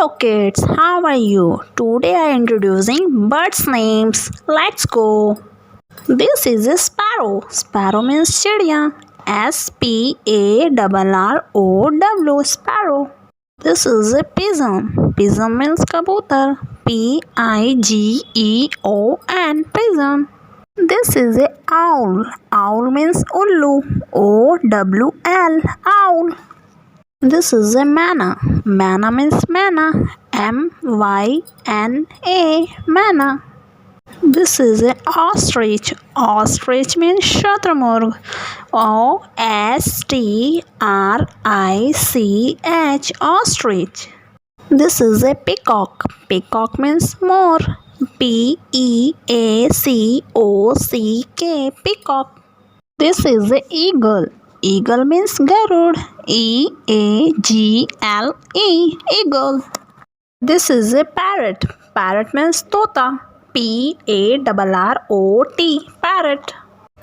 Hello kids, how are you? Today I am introducing birds names. Let's go. This is a sparrow. Sparrow means chidiya. Sparrow, sparrow. This is a pigeon. Pigeon means kabutar. Pigeon, pigeon. This is a owl. Owl means ullu. Owl, owl. This is a manna. Manna means manna. Myna, manna. This is a ostrich. Ostrich means shatrumurg. Ostrich, ostrich. This is a peacock. Peacock means more. Peacock, peacock. This is a eagle. Eagle means Garud. Eagle, eagle. This is a parrot. Parrot means tota. Parrot, parrot.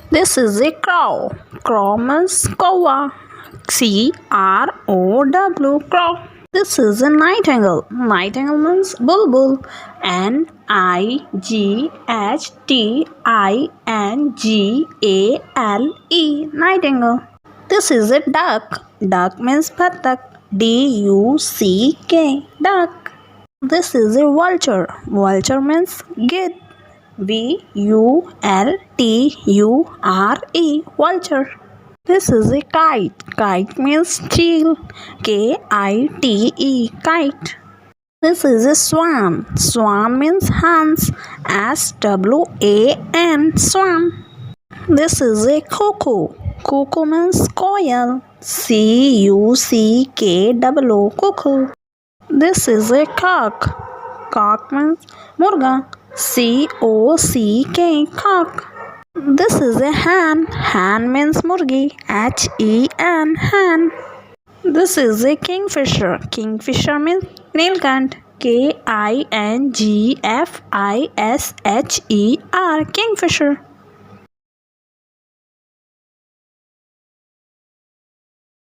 This is a crow. Crow means kowa. Crow, crow. This is a nightingale. Nightingale means bulbul. Nightingale, nightingale. This is a duck. Duck means patak. Duck, duck. This is a vulture. Vulture means git. Vulture. This is a kite. Kite means chill. Kite. This is a swan. Swan means Hans. Swan. This is a cuckoo. Cuckoo means koyal. Cuckoo. This is a cock. Cock means murga. Cock. This is a hen. Hen means murgi. Hen. This is a kingfisher. Kingfisher means nilkant. Kingfisher. Kingfisher.